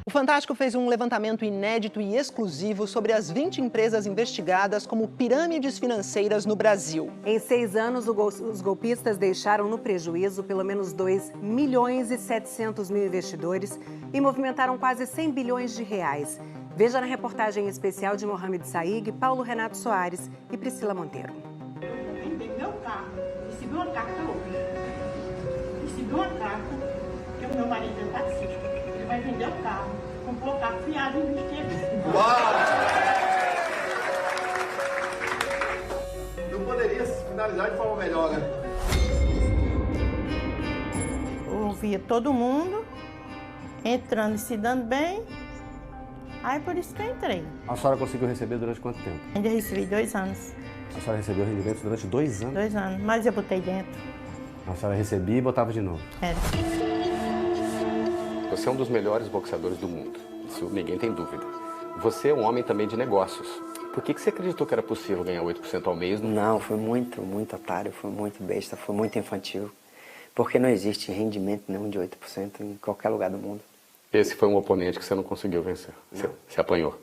O Fantástico fez um levantamento inédito e exclusivo sobre as 20 empresas investigadas como pirâmides financeiras no Brasil. Em 6 anos, os golpistas deixaram no prejuízo pelo menos 2 milhões e 700 mil investidores e movimentaram quase 100 bilhões de reais. Veja na reportagem especial de Mohamed Saig, Paulo Renato Soares e Priscila Monteiro. Vendeu meu carro, recebi uma carta hoje. Recebi uma carta que o meu marido é taxista. Ele vai vender o carro, comprou o carro fiado e investir aqui. Uau! Não poderia finalizar de forma melhor, né? Eu ouvia todo mundo entrando e se dando bem. Aí por isso que eu entrei. A senhora conseguiu receber durante quanto tempo? Ainda recebi 2 anos. A senhora recebeu rendimento durante 2 anos? 2 anos, mas eu botei dentro. A senhora recebia e botava de novo? Era. Você é um dos melhores boxeadores do mundo, isso ninguém tem dúvida. Você é um homem também de negócios. Por que você acreditou que era possível ganhar 8% ao mês? Não, foi muito otário, foi muito besta, foi muito infantil. Porque não existe rendimento nenhum de 8% em qualquer lugar do mundo. Esse foi um oponente que você não conseguiu vencer. Você apanhou.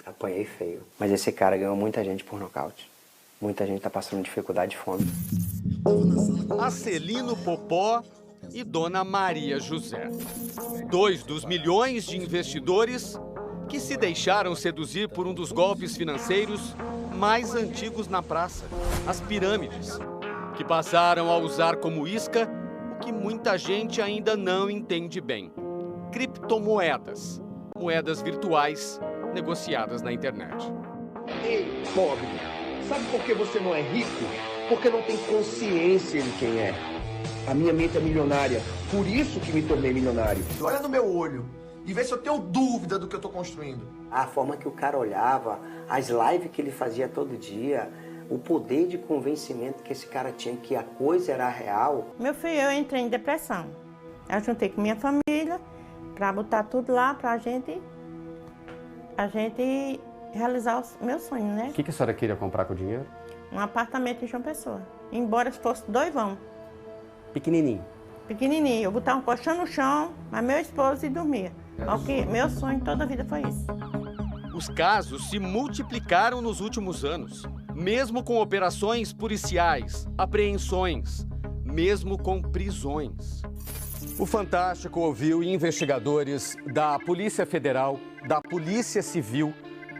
Apanhei feio. Mas esse cara ganhou muita gente por nocaute. Muita gente tá passando dificuldade e fome. Acelino Popó e Dona Maria José. 2 dos milhões de investidores que se deixaram seduzir por um dos golpes financeiros mais antigos na praça, as pirâmides, que passaram a usar como isca o que muita gente ainda não entende bem: criptomoedas, moedas virtuais negociadas na internet. Ei, pobre, sabe por que você não é rico? Porque não tem consciência de quem é. A minha mente é milionária, por isso que me tornei milionário. Olha no meu olho e vê se eu tenho dúvida do que eu tô construindo. A forma que o cara olhava, as lives que ele fazia todo dia, o poder de convencimento que esse cara tinha que a coisa era real. Meu filho, eu entrei em depressão. Eu juntei com minha família para botar tudo lá para a gente realizar o meu sonho, né? O que a senhora queria comprar com o dinheiro? Um apartamento em João Pessoa. Embora fosse 2 vão. Pequenininho. Pequenininho. Eu botava um colchão no chão, mas meu esposo e dormia. Porque meu sonho toda a vida foi isso. Os casos se multiplicaram nos últimos anos, mesmo com operações policiais, apreensões, mesmo com prisões. O Fantástico ouviu investigadores da Polícia Federal, da Polícia Civil,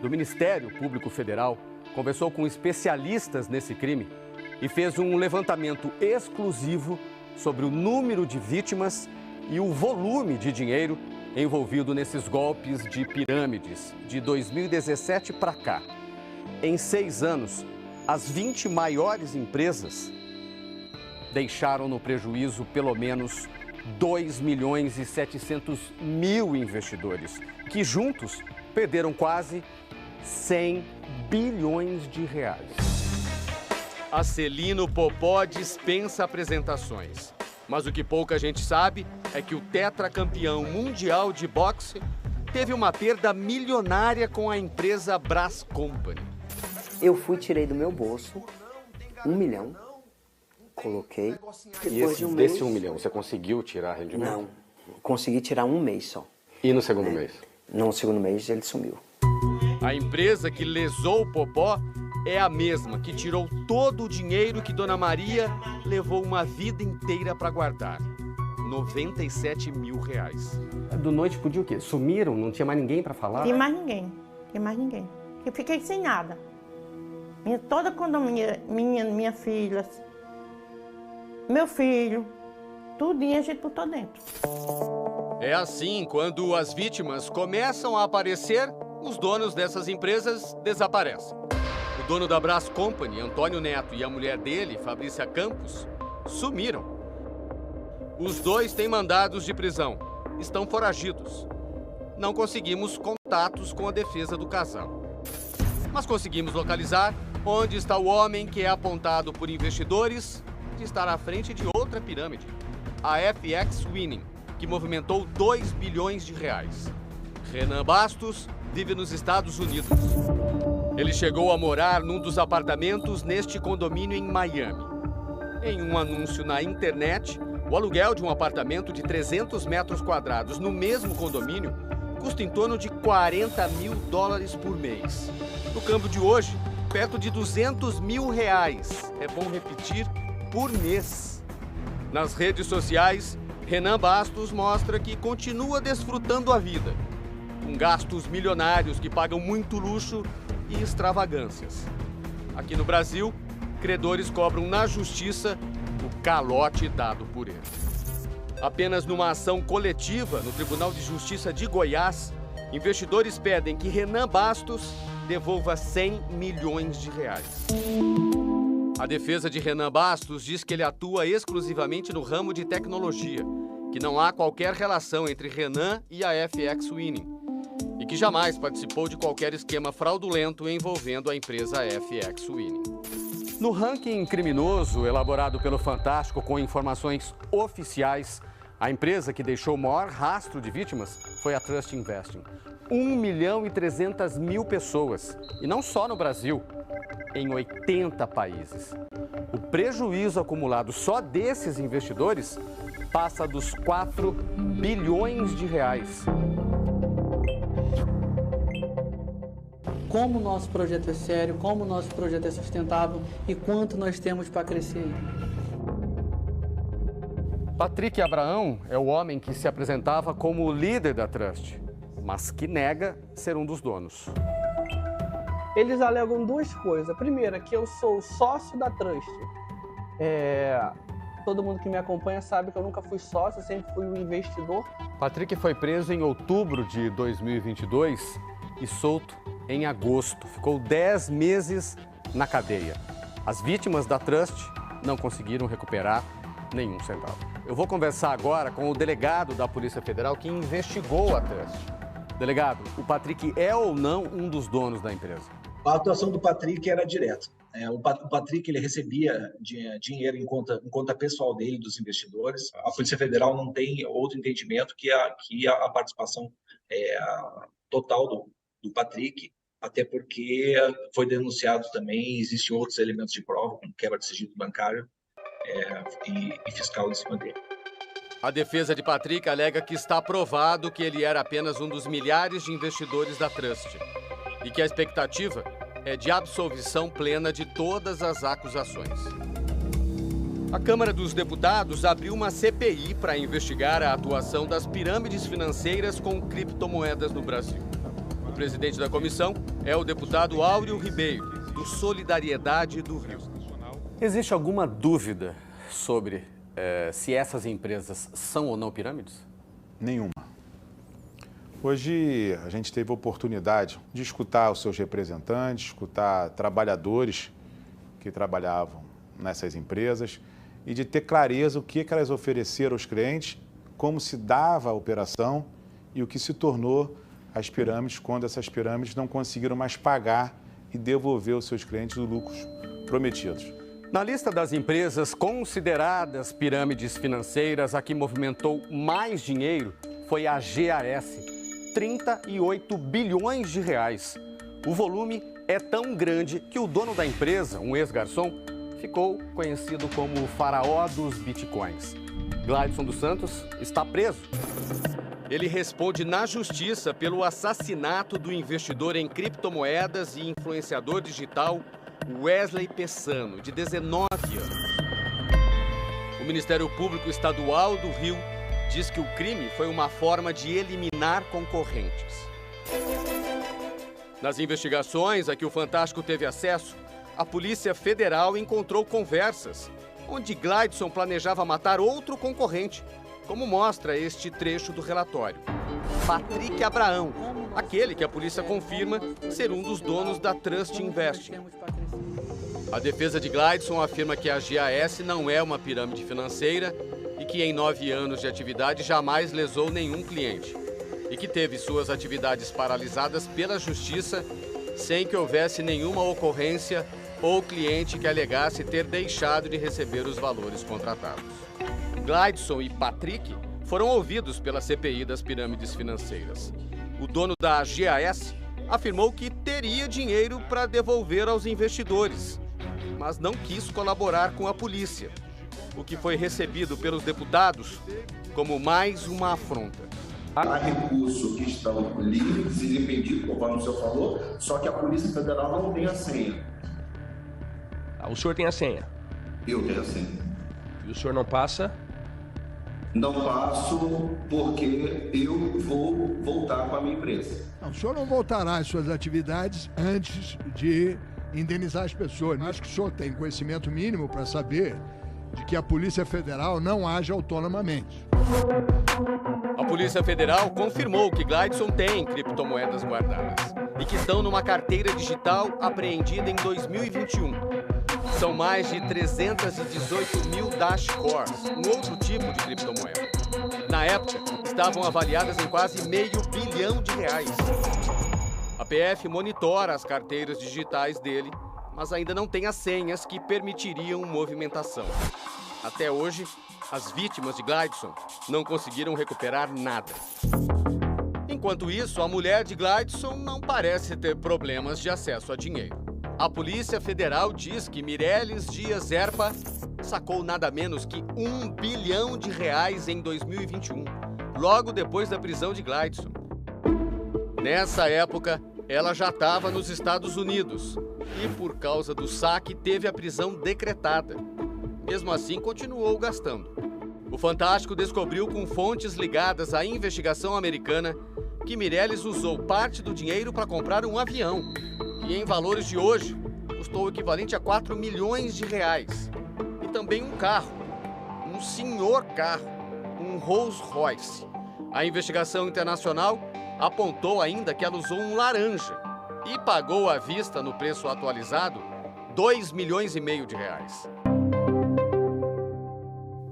do Ministério Público Federal, conversou com especialistas nesse crime e fez um levantamento exclusivo sobre o número de vítimas e o volume de dinheiro envolvido nesses golpes de pirâmides de 2017 para cá. Em 6 anos, as 20 maiores empresas deixaram no prejuízo pelo menos 2 milhões e 700 mil investidores, que juntos perderam quase 100 bilhões de reais. Acelino Popó dispensa apresentações. Mas o que pouca gente sabe é que o tetracampeão mundial de boxe teve uma perda milionária com a empresa Brás Company. Eu tirei do meu bolso 1 milhão, coloquei. E desse 1 milhão, você conseguiu tirar rendimento? Não, consegui tirar 1 mês só. E no segundo mês? No segundo mês ele sumiu. A empresa que lesou o Popó é a mesma que tirou todo o dinheiro que Dona Maria levou uma vida inteira para guardar. 97 mil reais. Do noite pro dia o quê? Sumiram? Não tinha mais ninguém para falar? Tem mais ninguém. Eu fiquei sem nada. Toda a condomínio, minha filha, meu filho, tudinho a gente botou dentro. É assim, quando as vítimas começam a aparecer, os donos dessas empresas desaparecem. O dono da Brás Company, Antônio Neto, e a mulher dele, Fabrícia Campos, sumiram. Os 2 têm mandados de prisão, estão foragidos. Não conseguimos contatos com a defesa do casal. Mas conseguimos localizar onde está o homem que é apontado por investidores de estar à frente de outra pirâmide, a FX Winning, que movimentou 2 bilhões de reais. Renan Bastos vive nos Estados Unidos. Ele chegou a morar num dos apartamentos neste condomínio em Miami. Em um anúncio na internet, O aluguel de um apartamento de 300 metros quadrados no mesmo condomínio custa em torno de $40 mil por mês. No câmbio de hoje, perto de R$200 mil. É bom repetir, por mês. Nas redes sociais, Renan Bastos mostra que continua desfrutando a vida, com gastos milionários que pagam muito luxo e extravagâncias. Aqui no Brasil, credores cobram na justiça o calote dado por ele. Apenas numa ação coletiva no Tribunal de Justiça de Goiás, investidores pedem que Renan Bastos devolva R$100 milhões. A defesa de Renan Bastos diz que ele atua exclusivamente no ramo de tecnologia, que não há qualquer relação entre Renan e a FX Winning, e que jamais participou de qualquer esquema fraudulento envolvendo a empresa FX Winning. No ranking criminoso elaborado pelo Fantástico com informações oficiais, a empresa que deixou o maior rastro de vítimas foi a Trust Investing. 1.300.000 pessoas, e não só no Brasil, em 80 países. O prejuízo acumulado só desses investidores passa dos R$4 bilhões. Como o nosso projeto é sério, como o nosso projeto é sustentável e quanto nós temos para crescer. Patrick Abraão é o homem que se apresentava como o líder da Trust, mas que nega ser um dos donos. Eles alegam duas coisas. A primeira, que eu sou sócio da Trust. Todo mundo que me acompanha sabe que eu nunca fui sócio, eu sempre fui um investidor. Patrick foi preso em outubro de 2022 e solto em agosto. Ficou 10 meses na cadeia. As vítimas da Trust não conseguiram recuperar nenhum centavo. Eu vou conversar agora com o delegado da Polícia Federal que investigou a Trust. Delegado, o Patrick é ou não um dos donos da empresa? A atuação do Patrick era direta. O Patrick ele recebia dinheiro em conta pessoal dele, dos investidores. A Polícia Federal não tem outro entendimento que a participação total do Patrick, até porque foi denunciado também, existem outros elementos de prova, como quebra de sigilo bancário e fiscal em cima dele. A defesa de Patrick alega que está provado que ele era apenas um dos milhares de investidores da Trust e que a expectativa é de absolvição plena de todas as acusações. A Câmara dos Deputados abriu uma CPI para investigar a atuação das pirâmides financeiras com criptomoedas no Brasil. O presidente da comissão é o deputado Áureo Ribeiro, do Solidariedade do Rio. Existe alguma dúvida sobre se essas empresas são ou não pirâmides? Nenhuma. Hoje a gente teve a oportunidade de escutar os seus representantes, escutar trabalhadores que trabalhavam nessas empresas e de ter clareza o que elas ofereceram aos clientes, como se dava a operação e o que se tornou as pirâmides quando essas pirâmides não conseguiram mais pagar e devolver aos seus clientes os lucros prometidos. Na lista das empresas consideradas pirâmides financeiras, a que movimentou mais dinheiro foi a GAS, 38 bilhões de reais. O volume é tão grande que o dono da empresa, um ex-garçom, ficou conhecido como o faraó dos bitcoins. Gladson dos Santos está preso. Ele responde na justiça pelo assassinato do investidor em criptomoedas e influenciador digital Wesley Pessano, de 19 anos. O Ministério Público Estadual do Rio diz que o crime foi uma forma de eliminar concorrentes. Nas investigações a que o Fantástico teve acesso, a Polícia Federal encontrou conversas onde Gladson planejava matar outro concorrente, como mostra este trecho do relatório. Patrick Abraão, aquele que a polícia confirma ser um dos donos da Trust Investing. A defesa de Gladson afirma que a GAS não é uma pirâmide financeira e que em 9 anos de atividade jamais lesou nenhum cliente e que teve suas atividades paralisadas pela justiça sem que houvesse nenhuma ocorrência ou cliente que alegasse ter deixado de receber os valores contratados. Gladson e Patrick foram ouvidos pela CPI das pirâmides financeiras. O dono da GAS afirmou que teria dinheiro para devolver aos investidores, mas não quis colaborar com a polícia. o que foi recebido pelos deputados como mais uma afronta. Há recursos que estão livres e desimpedidos, conforme o senhor falou, só que a Polícia Federal não tem a senha. O senhor tem a senha? Eu tenho a senha. E o senhor não passa? Não passo porque eu vou voltar com a minha empresa. Não, o senhor não voltará às suas atividades antes de indenizar as pessoas. Acho que o senhor tem conhecimento mínimo para saber de que a Polícia Federal não age autonomamente. A Polícia Federal confirmou que Gladson tem criptomoedas guardadas e que estão numa carteira digital apreendida em 2021. São mais de 318 mil Dashcores, um outro tipo de criptomoeda. Na época, estavam avaliadas em quase R$500 bilhão. A PF monitora as carteiras digitais dele, mas ainda não tem as senhas que permitiriam movimentação. Até hoje, as vítimas de Gladson não conseguiram recuperar nada. Enquanto isso, a mulher de Gladson não parece ter problemas de acesso a dinheiro. A Polícia Federal diz que Mireles Dias Erpa sacou nada menos que R$1 bilhão em 2021, logo depois da prisão de Gladson. Nessa época, ela já estava nos Estados Unidos e, por causa do saque, teve a prisão decretada. Mesmo assim, continuou gastando. O Fantástico descobriu com fontes ligadas à investigação americana que Mireles usou parte do dinheiro para comprar um avião, que em valores de hoje custou o equivalente a R$4 milhões. E também um carro, um senhor carro, um Rolls Royce. A investigação internacional apontou ainda que ela usou um laranja e pagou à vista, no preço atualizado, R$2,5 milhões.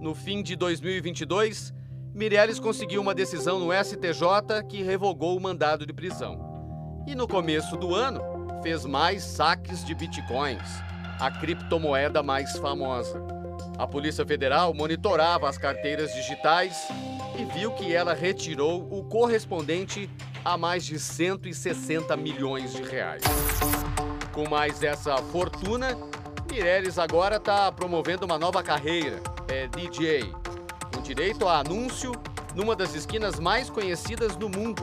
No fim de 2022, Mireles conseguiu uma decisão no STJ que revogou o mandado de prisão. E no começo do ano, fez mais saques de bitcoins, a criptomoeda mais famosa. A Polícia Federal monitorava as carteiras digitais e viu que ela retirou o correspondente a mais de R$160 milhões. Com mais essa fortuna, Mireles agora está promovendo uma nova carreira, é DJ, com direito a anúncio numa das esquinas mais conhecidas do mundo,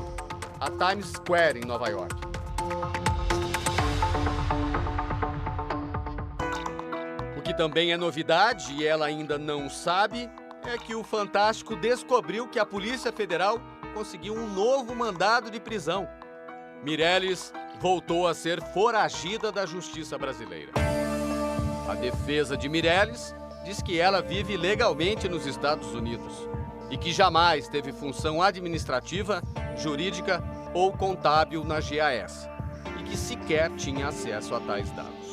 a Times Square, em Nova York. O que também é novidade, e ela ainda não sabe, é que o Fantástico descobriu que a Polícia Federal conseguiu um novo mandado de prisão. Mireles voltou a ser foragida da justiça brasileira. A defesa de Mireles diz que ela vive legalmente nos Estados Unidos e que jamais teve função administrativa, jurídica ou contábil na GAS e que sequer tinha acesso a tais dados.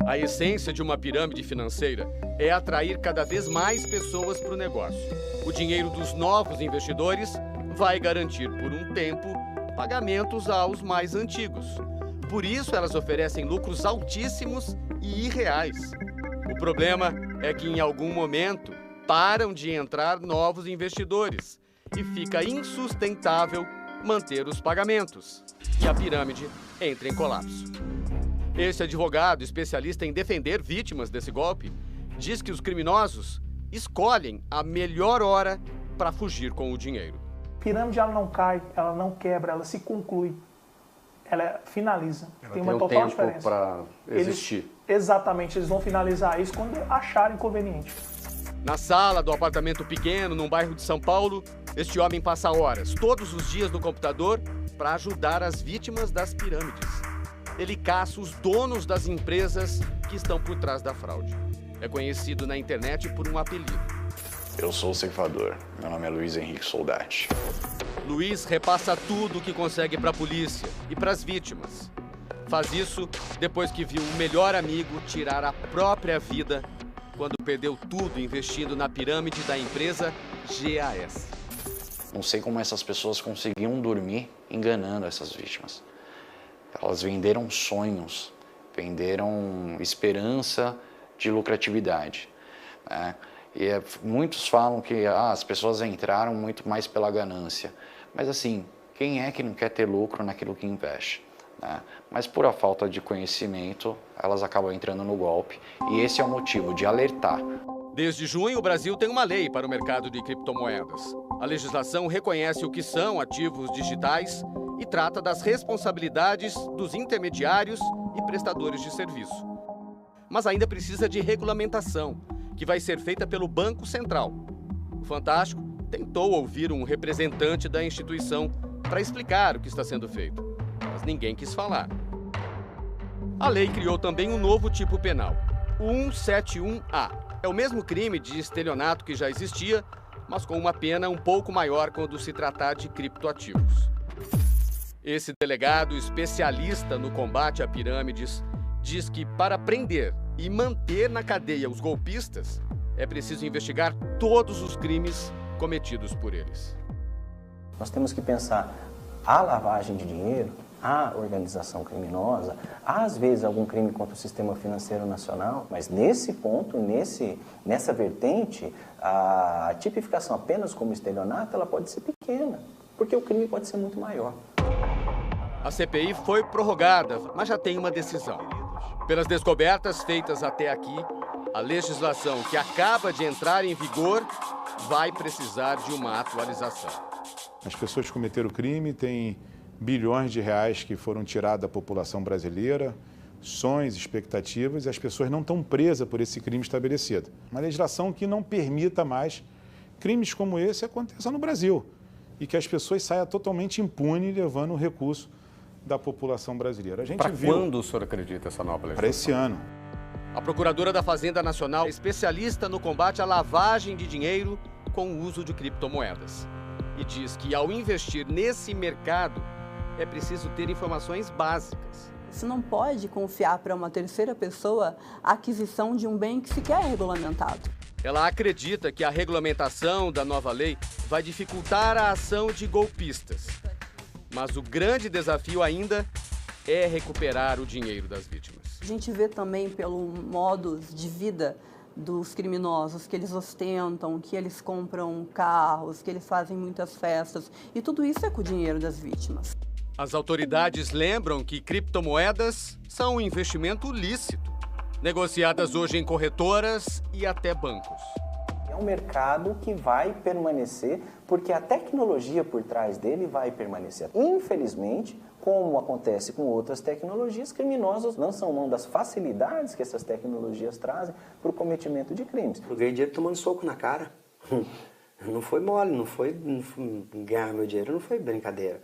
A essência de uma pirâmide financeira é atrair cada vez mais pessoas para o negócio. O dinheiro dos novos investidores vai garantir por um tempo pagamentos aos mais antigos. Por isso elas oferecem lucros altíssimos e irreais. O problema é que em algum momento param de entrar novos investidores e fica insustentável manter os pagamentos e a pirâmide entra em colapso. Esse advogado, especialista em defender vítimas desse golpe, diz que os criminosos escolhem a melhor hora para fugir com o dinheiro. A pirâmide ela não cai, ela não quebra, ela se conclui. Ela finaliza. Tem uma total diferença. Para existir. Exatamente, eles vão finalizar isso quando acharem conveniente. Na sala do apartamento pequeno, num bairro de São Paulo, este homem passa horas, todos os dias no computador, para ajudar as vítimas das pirâmides. Ele caça os donos das empresas que estão por trás da fraude. É conhecido na internet por um apelido. Eu sou o ceifador. Meu nome é Luiz Henrique Soldati. Luiz repassa tudo o que consegue para a polícia e para as vítimas. Faz isso depois que viu o melhor amigo tirar a própria vida quando perdeu tudo investindo na pirâmide da empresa GAS. Não sei como essas pessoas conseguiam dormir enganando essas vítimas. Elas venderam sonhos, venderam esperança de lucratividade, né? E muitos falam que as pessoas entraram muito mais pela ganância. Mas assim, quem é que não quer ter lucro naquilo que investe? né? Mas por a falta de conhecimento, elas acabam entrando no golpe. E esse é o motivo de alertar. Desde junho, o Brasil tem uma lei para o mercado de criptomoedas. A legislação reconhece o que são ativos digitais e trata das responsabilidades dos intermediários e prestadores de serviço. Mas ainda precisa de regulamentação, que vai ser feita pelo Banco Central. O Fantástico tentou ouvir um representante da instituição para explicar o que está sendo feito, mas ninguém quis falar. A lei criou também um novo tipo penal, o 171A. É o mesmo crime de estelionato que já existia, mas com uma pena um pouco maior quando se tratar de criptoativos. Esse delegado especialista no combate a pirâmides diz que para prender e manter na cadeia os golpistas, é preciso investigar todos os crimes cometidos por eles. Nós temos que pensar a lavagem de dinheiro, a organização criminosa, às vezes algum crime contra o sistema financeiro nacional, mas nesse ponto, nessa vertente, a tipificação apenas como estelionato, ela pode ser pequena, porque o crime pode ser muito maior. A CPI foi prorrogada, mas já tem uma decisão. Pelas descobertas feitas até aqui, a legislação que acaba de entrar em vigor vai precisar de uma atualização. As pessoas que cometeram o crime têm bilhões de reais que foram tirados da população brasileira, sonhos, expectativas, e as pessoas não estão presas por esse crime estabelecido. Uma legislação que não permita mais crimes como esse aconteçam no Brasil e que as pessoas saiam totalmente impunes levando o recurso da população brasileira. Para quando o senhor acredita essa nova legislação? Para esse ano. A Procuradora da Fazenda Nacional é especialista no combate à lavagem de dinheiro com o uso de criptomoedas. E diz que ao investir nesse mercado, é preciso ter informações básicas. Você não pode confiar para uma terceira pessoa a aquisição de um bem que sequer é regulamentado. Ela acredita que a regulamentação da nova lei vai dificultar a ação de golpistas. Mas o grande desafio ainda é recuperar o dinheiro das vítimas. A gente vê também pelo modus de vida dos criminosos, que eles ostentam, que eles compram carros, que eles fazem muitas festas. E tudo isso é com o dinheiro das vítimas. As autoridades lembram que criptomoedas são um investimento lícito, negociadas hoje em corretoras e até bancos. É um mercado que vai permanecer, porque a tecnologia por trás dele vai permanecer. Infelizmente, como acontece com outras tecnologias, criminosos lançam mão das facilidades que essas tecnologias trazem para o cometimento de crimes. Eu ganhei dinheiro tomando soco na cara. Não foi mole, não foi ganhar meu dinheiro, não foi brincadeira.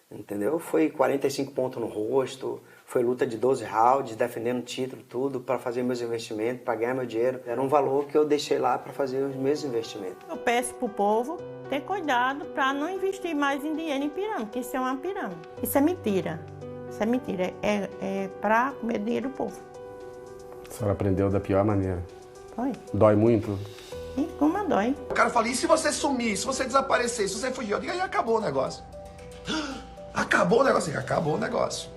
Entendeu? Foi 45 pontos no rosto, foi luta de 12 rounds, defendendo título, tudo, para fazer meus investimentos, para ganhar meu dinheiro. Era um valor que eu deixei lá para fazer os meus investimentos. Eu peço para o povo ter cuidado para não investir mais em dinheiro em pirâmide, porque isso é uma pirâmide. Isso é mentira. Isso é mentira. É para comer dinheiro do povo. A senhora aprendeu da pior maneira. Foi. Dói muito? E como dói? O cara fala, e se você sumir, se você desaparecer, se você fugir? Eu digo, aí acabou o negócio. Acabou o negócio? Acabou o negócio.